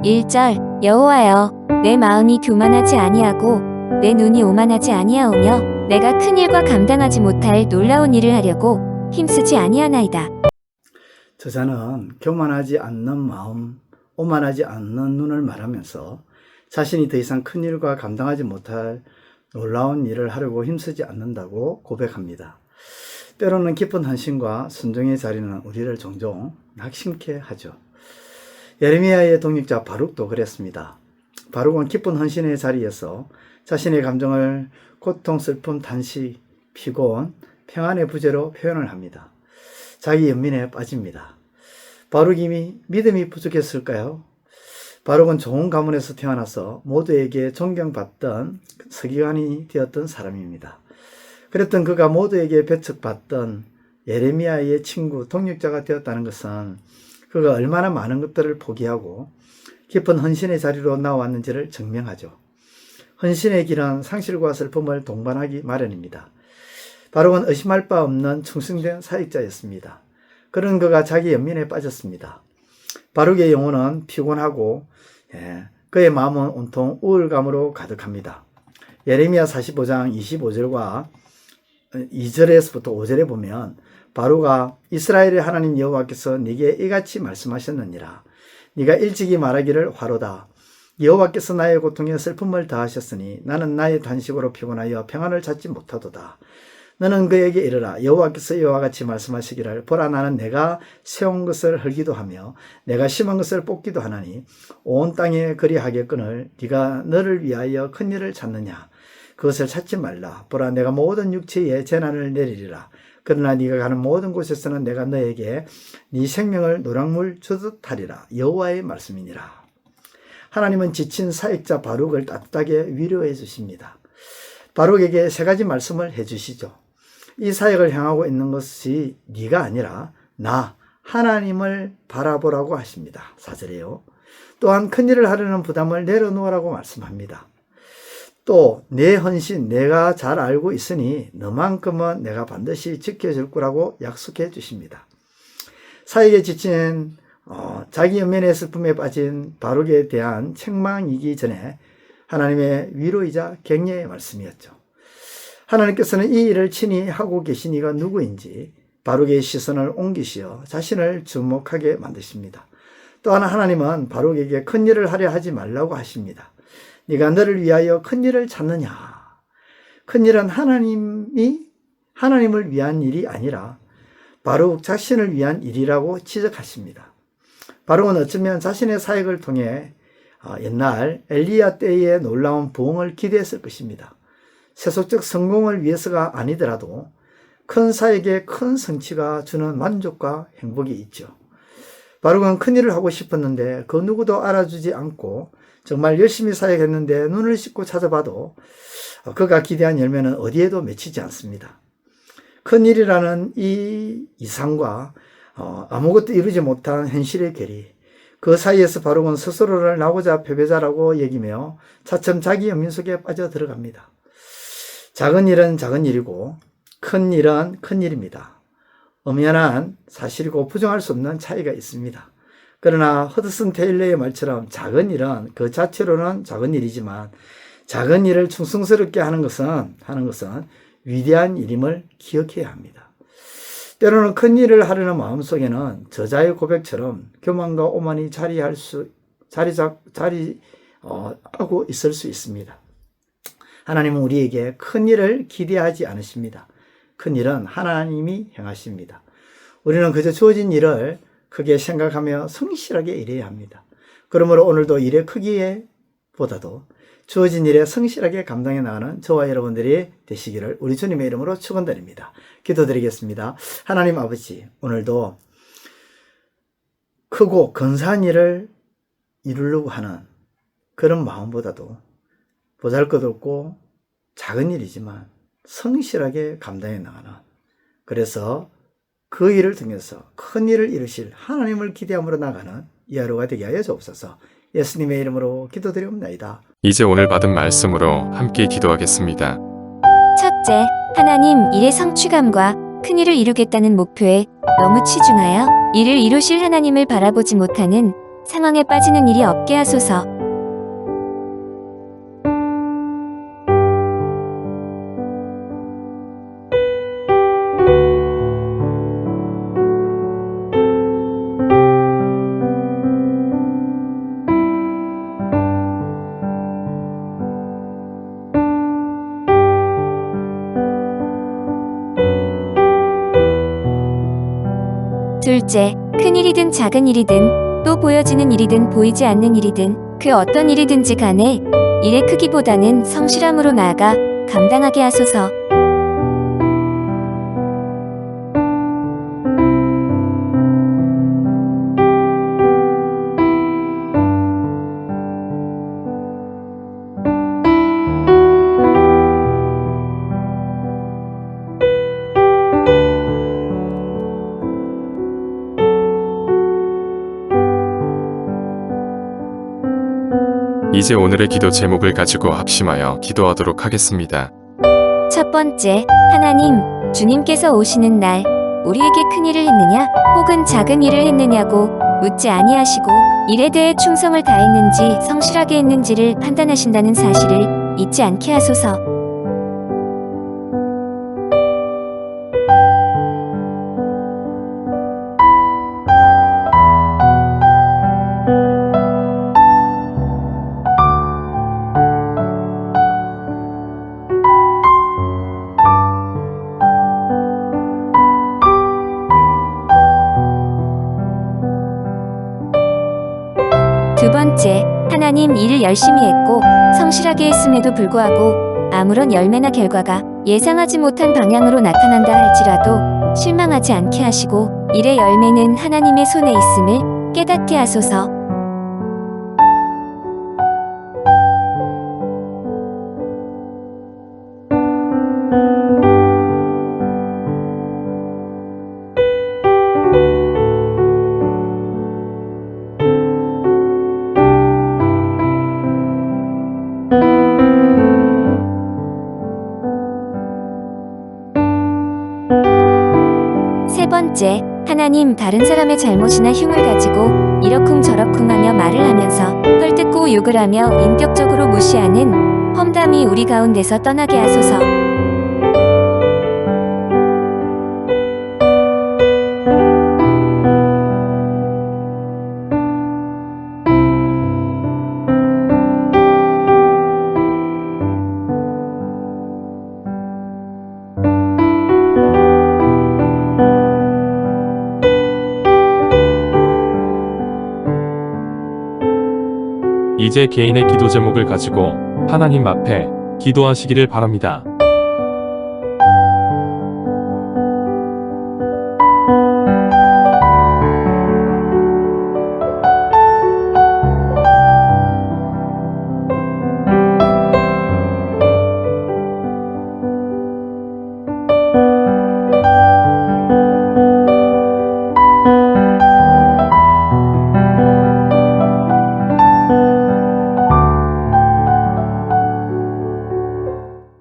1절 여호와여 내 마음이 교만하지 아니하고 내 눈이 오만하지 아니하오며 내가 큰 일과 감당하지 못할 놀라운 일을 하려고 힘쓰지 아니하나이다. 저자는 교만하지 않는 마음, 오만하지 않는 눈을 말하면서 자신이 더 이상 큰 일과 감당하지 못할 놀라운 일을 하려고 힘쓰지 않는다고 고백합니다. 때로는 깊은 헌신과 순종의 자리는 우리를 종종 낙심케 하죠. 예레미야의 동역자 바룩도 그랬습니다. 바룩은 깊은 헌신의 자리에서 자신의 감정을 고통, 슬픔, 단식, 피곤, 평안의 부재로 표현을 합니다. 자기 연민에 빠집니다. 바룩이 믿음이 부족했을까요? 바룩은 좋은 가문에서 태어나서 모두에게 존경받던 서기관이 되었던 사람입니다. 그랬던 그가 모두에게 배척받던 예레미야의 친구, 동역자가 되었다는 것은 그가 얼마나 많은 것들을 포기하고 깊은 헌신의 자리로 나왔는지를 증명하죠. 헌신의 길은 상실과 슬픔을 동반하기 마련입니다. 바룩은 의심할 바 없는 충성된 사역자였습니다. 그런 그가 자기 연민에 빠졌습니다. 바룩의 영혼은 피곤하고 그의 마음은 온통 우울감으로 가득합니다. 예레미야 45장 25절과 2절에서부터 5절에 보면 바룩아 이스라엘의 하나님 여호와께서 네게 이같이 말씀하셨느니라. 네가 일찍이 말하기를 화로다. 여호와께서 나의 고통에 슬픔을 더하셨으니 나는 나의 단식으로 피곤하여 평안을 찾지 못하도다. 너는 그에게 이르라. 여호와께서 이와 같이 말씀하시기를 보라 나는 내가 세운 것을 헐기도 하며 내가 심은 것을 뽑기도 하나니 온 땅에 그리하겠거늘 네가 너를 위하여 큰 일을 찾느냐. 그것을 찾지 말라. 보라 내가 모든 육체에 재난을 내리리라. 그러나 네가 가는 모든 곳에서는 내가 너에게 네 생명을 노랑물 주듯 하리라. 여호와의 말씀이니라. 하나님은 지친 사역자 바룩을 따뜻하게 위로해 주십니다. 바룩에게 세 가지 말씀을 해 주시죠. 이 사역을 향하고 있는 것이 네가 아니라 나 하나님을 바라보라고 하십니다. 4절에요. 또한 큰일을 하려는 부담을 내려놓으라고 말씀합니다. 또 내 헌신 내가 잘 알고 있으니 너만큼은 내가 반드시 지켜줄 거라고 약속해 주십니다. 사역에 지친 자기 연민의 슬픔에 빠진 바룩에 대한 책망이기 전에 하나님의 위로이자 격려의 말씀이었죠. 하나님께서는 이 일을 친히 하고 계신 이가 누구인지 바룩의 시선을 옮기시어 자신을 주목하게 만드십니다. 또한 하나님은 바룩에게 큰 일을 하려 하지 말라고 하십니다. 네가 너를 위하여 큰 일을 찾느냐. 큰 일은 하나님을 위한 일이 아니라 바룩 자신을 위한 일이라고 지적하십니다. 바룩은 어쩌면 자신의 사역을 통해 옛날 엘리야 때의 놀라운 부흥을 기대했을 것입니다. 세속적 성공을 위해서가 아니더라도 큰 사역에 큰 성취가 주는 만족과 행복이 있죠. 바룩은 큰 일을 하고 싶었는데 그 누구도 알아주지 않고 정말 열심히 사역했는데 눈을 씻고 찾아봐도 그가 기대한 열매는 어디에도 맺히지 않습니다. 큰 일이라는 이 이상과 아무것도 이루지 못한 현실의 괴리, 그 사이에서 바룩은 스스로를 나고자 패배자라고 여기며 차츰 자기 연민 속에 빠져 들어갑니다. 작은 일은 작은 일이고 큰 일은 큰 일입니다. 엄연한 사실이고 부정할 수 없는 차이가 있습니다. 그러나 허드슨 테일러의 말처럼 작은 일은 그 자체로는 작은 일이지만 작은 일을 충성스럽게 하는 것은 위대한 일임을 기억해야 합니다. 때로는 큰 일을 하려는 마음속에는 저자의 고백처럼 교만과 오만이 하고 있을 수 있습니다. 하나님은 우리에게 큰 일을 기대하지 않으십니다. 큰 일은 하나님이 행하십니다. 우리는 그저 주어진 일을 크게 생각하며 성실하게 일해야 합니다. 그러므로 오늘도 일의 크기에 보다도 주어진 일에 성실하게 감당해 나가는 저와 여러분들이 되시기를 우리 주님의 이름으로 축원드립니다. 기도드리겠습니다. 하나님 아버지, 오늘도 크고 근사한 일을 이루려고 하는 그런 마음보다도 보잘것없고 작은 일이지만 성실하게 감당해 나가는, 그래서 그 일을 통해서 큰 일을 이루실 하나님을 기대함으로 나가는 이 하루가 되게 하여 주옵소서. 예수님의 이름으로 기도드리옵나이다. 이제 오늘 받은 말씀으로 함께 기도하겠습니다. 첫째, 하나님 일의 성취감과 큰일을 이루겠다는 목표에 너무 치중하여 이를 이루실 하나님을 바라보지 못하는 상황에 빠지는 일이 없게 하소서. 둘째, 큰 일이든 작은 일이든 또 보여지는 일이든 보이지 않는 일이든 그 어떤 일이든지 간에 일의 크기보다는 성실함으로 나아가 감당하게 하소서. 이제 오늘의 기도 제목을 가지고 합심하여 기도하도록 하겠습니다. 첫 번째, 하나님, 주님께서 오시는 날 우리에게 큰 일을 했느냐 혹은 작은 일을 했느냐고 묻지 아니하시고 일에 대해 충성을 다했는지 성실하게 했는지를 판단하신다는 사실을 잊지 않게 하소서. 두 번째, 하나님 일을 열심히 했고 성실하게 했음에도 불구하고 아무런 열매나 결과가 예상하지 못한 방향으로 나타난다 할지라도 실망하지 않게 하시고 일의 열매는 하나님의 손에 있음을 깨닫게 하소서. 세 번째, 하나님 다른 사람의 잘못이나 흉을 가지고 이러쿵저러쿵 하며 말을 하면서 헐뜯고 욕을 하며 인격적으로 무시하는 험담이 우리 가운데서 떠나게 하소서. 이제 개인의 기도 제목을 가지고 하나님 앞에 기도하시기를 바랍니다.